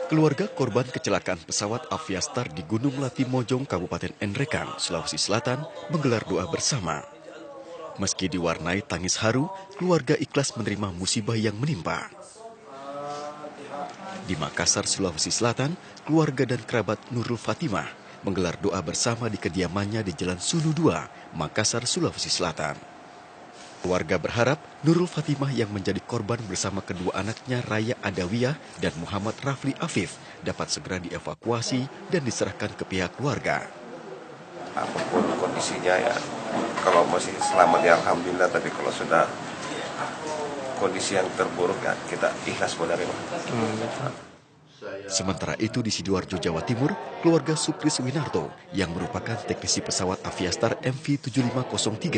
Keluarga korban kecelakaan pesawat Aviastar di Gunung Latimojong, Kabupaten Enrekang, Sulawesi Selatan menggelar doa bersama. Meski diwarnai tangis haru, keluarga ikhlas menerima musibah yang menimpa. Di Makassar, Sulawesi Selatan, keluarga dan kerabat Nurul Fatimah menggelar doa bersama di kediamannya di Jalan Sulu 2, Makassar, Sulawesi Selatan. Keluarga berharap Nurul Fatimah yang menjadi korban bersama kedua anaknya Raya Adawiyah dan Muhammad Rafli Afif dapat segera dievakuasi dan diserahkan ke pihak keluarga. Apapun kondisinya ya, kalau masih selamat ya alhamdulillah, tapi kalau sudah kondisi yang terburuk ya kita ikhlas menerima. Sementara itu di Sidoarjo, Jawa Timur, keluarga Sukris Winarto yang merupakan teknisi pesawat Aviastar MV7503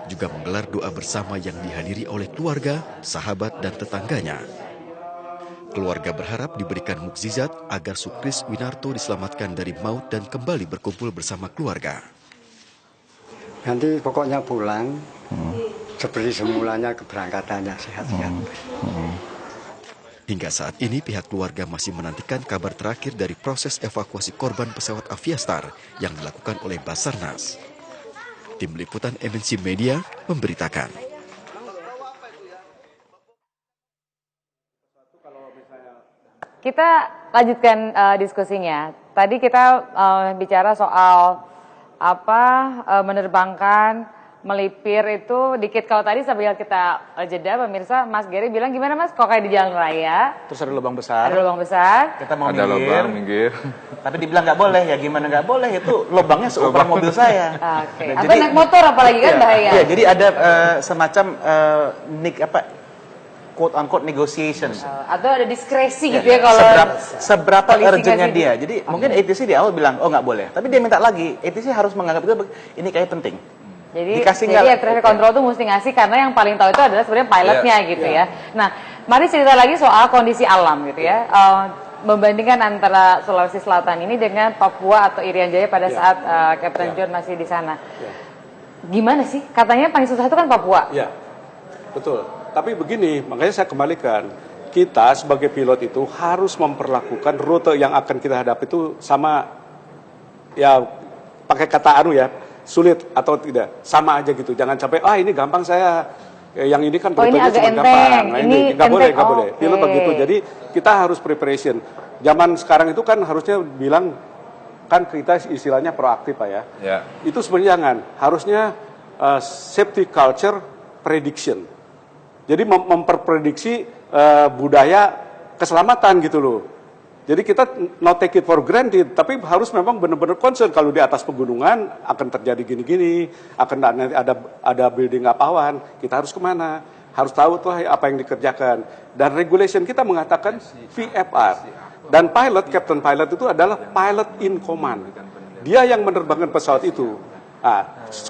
juga menggelar doa bersama yang dihadiri oleh keluarga, sahabat, dan tetangganya. Keluarga berharap diberikan mukjizat agar Sukris Winarto diselamatkan dari maut dan kembali berkumpul bersama keluarga. Nanti pokoknya pulang seperti semulanya keberangkatannya sehat-sehat. Hingga saat ini pihak keluarga masih menantikan kabar terakhir dari proses evakuasi korban pesawat Aviastar yang dilakukan oleh Basarnas. Tim Liputan MNC Media memberitakan. Kita lanjutkan diskusinya. Tadi kita bicara soal menerbangkan, melipir itu dikit. Kalau tadi sambil kita jeda, pemirsa, Mas Gary bilang gimana Mas? Kok kayak di jalan raya? Terus ada lubang besar. Ada lubang besar. Kita mau ada lubang minggir. Tapi dibilang nggak boleh, ya gimana nggak boleh, itu lubangnya seukuran mobil saya. Oke. Atau naik motor apalagi kan bahaya. Iya, jadi ada semacam quote unquote negotiation. Atau ada diskresi gitu ya kalau seberapa urgentnya gitu. dia. Jadi mungkin ATC di awal bilang oh nggak boleh, tapi dia minta lagi. ATC harus menganggap itu ini kayak penting. Jadi air traffic control tuh mesti ngasih karena yang paling tahu itu adalah sebenarnya pilotnya gitu ya. Nah, mari cerita lagi soal kondisi alam gitu ya. Membandingkan antara Sulawesi Selatan ini dengan Papua atau Irian Jaya pada saat Captain John masih di sana. Gimana sih? Katanya paling susah itu kan Papua. Ya, betul. Tapi begini, makanya saya kembalikan. Kita sebagai pilot itu harus memperlakukan rute yang akan kita hadapi itu sama, ya pakai kata sulit atau tidak, sama aja gitu. Jangan sampai ini gampang saya, yang ini kan rutenya cuma gampang. Nah, ini nggak boleh. Pilot begitu. Jadi kita harus preparation. Zaman sekarang itu kan harusnya bilang kan kita istilahnya proaktif Pak ya. Itu sebenarnya jangan. Harusnya safety culture prediction. Jadi memperprediksi budaya keselamatan gitu loh. Jadi kita not take it for granted, tapi harus memang benar-benar concern kalau di atas pegunungan akan terjadi gini-gini, akan ada building up awan, kita harus kemana, harus tahu tuh apa yang dikerjakan. Dan regulation kita mengatakan VFR. Dan captain pilot itu adalah pilot in command. Dia yang menerbangkan pesawat itu.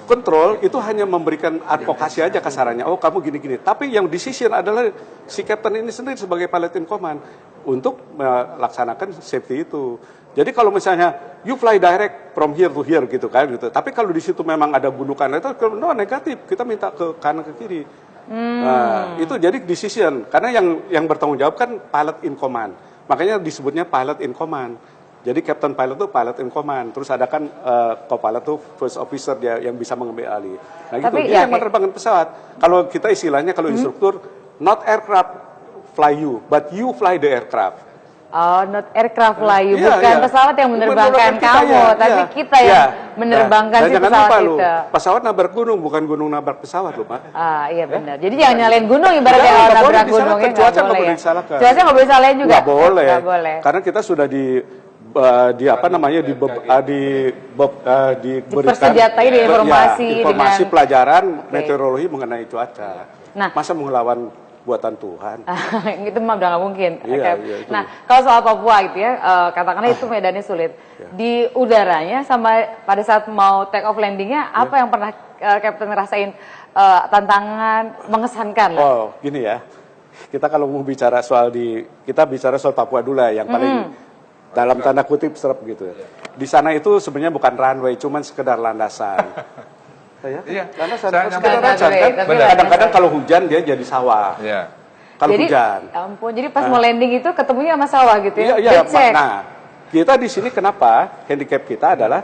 Control itu hanya memberikan advokasi aja kasarannya, oh kamu gini-gini. Tapi yang decision adalah si captain ini sendiri sebagai pilot in command untuk melaksanakan safety itu. Jadi kalau misalnya you fly direct from here to here gitu kan gitu. Tapi kalau di situ memang ada gundukan itu negatif, kita minta ke kanan ke kiri. Nah, itu jadi decision karena yang bertanggung jawab kan pilot in command. Makanya disebutnya pilot in command. Jadi captain pilot itu pilot in command, terus ada kan co-pilot itu first officer dia yang bisa mengambil alih. Nah gitu, dia yang menerbangkan pesawat. Kalau kita istilahnya kalau instruktur, not aircraft fly you, but you fly the aircraft. Oh, not aircraft fly you, bukan pesawat yang menerbangkan kamu, tapi kita yang menerbangkan si pesawat itu. Pesawat nabrak gunung, bukan gunung nabrak pesawat loh Pak. Iya benar. Jadi jangan nyalain gunung ibaratnya kalau nabrak gunungnya cuaca nggak boleh disalahkan. Cuaca nggak boleh disalahin juga. Nggak boleh. Karena kita sudah dipersenjatai di informasi pelajaran meteorologi mengenai cuaca. Nah, masa melawan buatan Tuhan? Itu mah udah nggak mungkin. Iya, nah, kalau soal Papua gitu ya, katakanlah itu medannya sulit. Di udaranya sama pada saat mau take off landingnya, apa yang pernah Captain rasain tantangan mengesankan lah? Oh, gini ya. Kita kalau mau bicara kita bicara soal Papua dulu ya, yang paling dalam tanda kutip serap gitu. Di sana itu sebenarnya bukan runway, cuman sekedar landasan. Landasan, sekedar landasan kan. Kadang-kadang kalau hujan dia jadi sawah. kalau jadi, hujan. Ampun, jadi pas mau landing itu ketemunya sama sawah gitu ya? Iya, Becek. nah kita di sini kenapa handicap kita adalah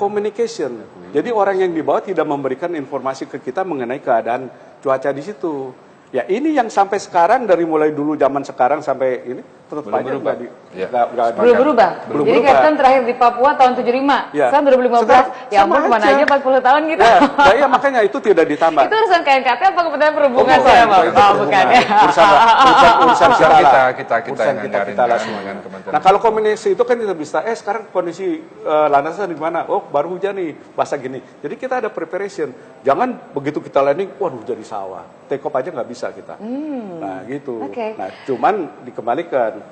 communication. Jadi orang yang di bawah tidak memberikan informasi ke kita mengenai keadaan cuaca di situ. Ya ini yang sampai sekarang, dari mulai dulu zaman sekarang sampai ini tetap Belum aja berubah. nggak Ya. Belum berubah. Belum Jadi berubah. Captain terakhir di Papua tahun 75. Ya. Sekarang 2015. Ya Sama ampun, kemana aja. aja 40 tahun gitu. Ya, ya makanya itu tidak ditambah. Itu urusan KNKT apa Kementerian Perhubungan bukan, saya, Bang? itu Oh, bukan ya. urusan Urusan kita lah. kita Urusan yang kita anggarin lah kan, semuanya. dengan Kementerian. Nah kalau kondisi itu kan kita bisa, sekarang kondisi landasan di mana? Oh baru hujan nih, basah gini. Jadi kita ada preparation. Jangan begitu kita landing, waduh jadi sawah. Take off aja nggak bisa kita. Nah gitu. Oke. Nah cuman dikembalikan.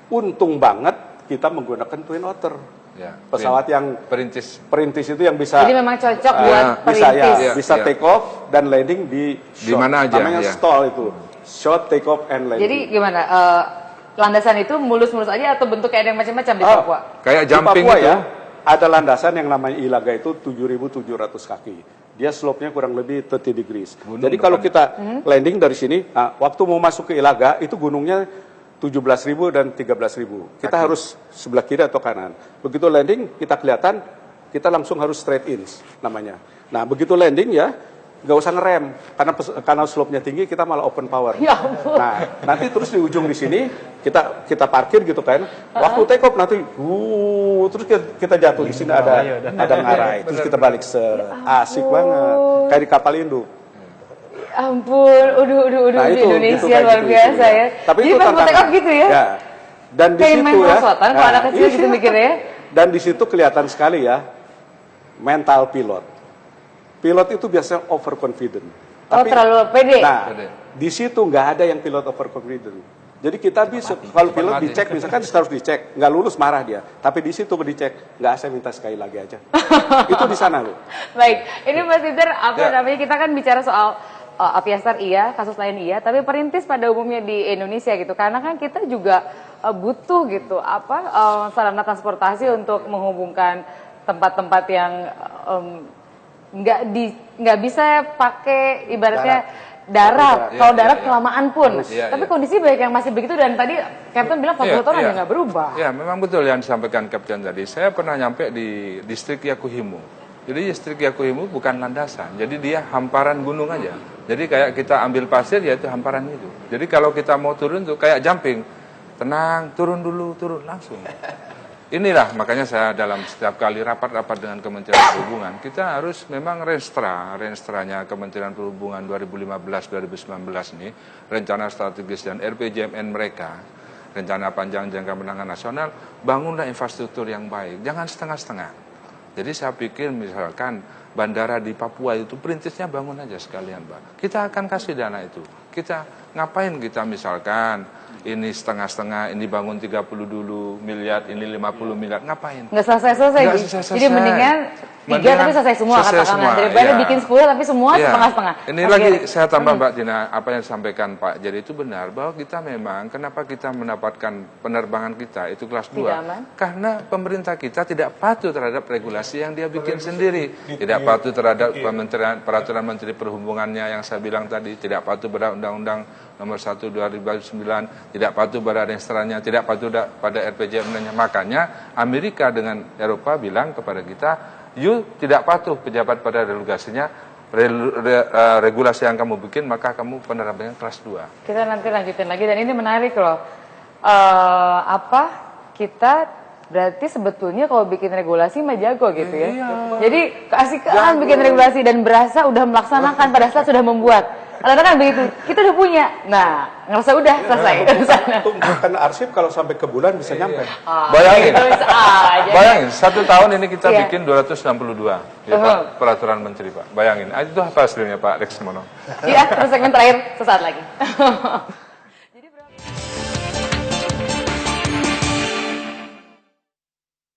Untung banget kita menggunakan Twin Otter. Ya, Pesawat yang perintis. perintis itu yang bisa Jadi memang cocok buat bisa perintis. Iya, bisa iya. take off dan landing di short. mana aja, Namanya ya. stall itu. Short take off and landing. Jadi gimana? Landasan itu mulus-mulus aja atau bentuknya ada yang macam-macam di Oh, Papua? Kayak di jumping Papua itu. ya, ada landasan yang namanya Ilaga itu 7.700 kaki. Dia slope-nya kurang lebih 30 degrees. Jadi kalau kita landing dari sini, waktu mau masuk ke Ilaga itu gunungnya 17.000 dan 13.000. Kita harus sebelah kiri atau kanan. Begitu landing kita kelihatan, kita langsung harus straight in namanya. Nah begitu landing ya, nggak usah ngerem karena slope-nya tinggi, kita malah open power. Ya ampun. Nah nanti terus di ujung di sini kita parkir gitu kan. Waktu take off nanti, terus kita jatuh di sini ada ngarai. Terus kita balik asik banget, kayak di kapal induk. Ampun, Nah, di itu, Indonesia gitu, kayak luar gitu, biasa gitu. ya. Tapi Jadi itu pas mau tantangan. take off gitu ya? Dan di Kayak situ main ya. perosotan kalau anak kecil gitu mikirnya ya. Dan di situ kelihatan sekali ya mental pilot. Pilot itu biasanya overconfident. Oh, terlalu pede. Nah, Pede. di situ nggak ada yang pilot overconfident. Jadi kita bisa kalau pilot dicek, misalkan harus dicek, nggak lulus marah dia. Tapi di situ dicek, nggak, saya minta sekali lagi aja. Itu di sana loh. Baik, ini Mas Peter, apa Ya. namanya, kita kan bicara soal Aviastar iya, kasus lain iya, tapi perintis pada umumnya di Indonesia gitu, karena kan kita juga butuh gitu sarana transportasi untuk menghubungkan tempat-tempat yang nggak bisa pakai ibaratnya darat. Iya, Kalau iya, darat iya. kelamaan pun, Iya, tapi iya. kondisi banyak yang masih begitu, dan tadi Captain bilang 40 tahun aja nggak berubah. Ya, memang betul yang disampaikan Kapten tadi. Saya pernah nyampe di distrik Yakuhimo. Jadi distrik Yakuhimo bukan landasan, jadi dia hamparan gunung aja. Jadi kayak kita ambil pasir, ya itu hamparan itu. Jadi kalau kita mau turun tuh kayak jumping, tenang, turun dulu, turun langsung. Inilah makanya saya dalam setiap kali rapat-rapat dengan Kementerian Perhubungan, kita harus memang renstranya Kementerian Perhubungan 2015-2019 ini, rencana strategis dan RPJMN mereka, rencana panjang jangka menengah nasional, bangunlah infrastruktur yang baik, jangan setengah-setengah. Jadi saya pikir misalkan bandara di Papua itu perintisnya bangun aja sekalian, Pak. Kita akan kasih dana itu. Kita ngapain kita misalkan ini setengah-setengah, ini bangun 30 dulu miliar, ini 50 miliar, ngapain? Nggak selesai-selesai. Nggak Jadi selesai-selesai. mendingan 3 tapi selesai semua katakanlah. Daripada iya. bikin 10 tapi semua Iya. setengah-setengah. Ini Oke. lagi saya tambah Mbak Tina, apa yang disampaikan Pak Jadi itu benar, bahwa kita memang, kenapa kita mendapatkan penerbangan kita itu kelas 2? Tidak aman. Karena pemerintah kita tidak patuh terhadap regulasi yang dia bikin sendiri. Tidak patuh terhadap peraturan Menteri Perhubungannya yang saya bilang tadi, tidak patuh pada Undang-Undang Nomor 1 2009, tidak patuh pada restorannya, tidak patuh pada RPJMN-nya. Makanya Amerika dengan Eropa bilang kepada kita, you tidak patuh pejabat pada regulasi yang kamu bikin, maka kamu penerbangan kelas 2. Kita nanti lanjutin lagi, dan ini menarik loh. Kita berarti sebetulnya kalau bikin regulasi mah jago gitu ya. Iya. Jadi keasikan bikin regulasi dan berasa udah melaksanakan pada saat sudah membuat. Kadang-kadang kan begitu, kita udah punya. Nah, ngerasa udah selesai urusannya. Kan arsip kalau sampai ke bulan bisa nyampe. Bayangin. Gitu bisa aja. Bayangin, 1 tahun ini kita Iya. bikin 262 ya, Pak, peraturan menteri Pak. Bayangin, itu apa hasilnya Pak Rex Mono? Iya, terus segmen terakhir sesaat lagi.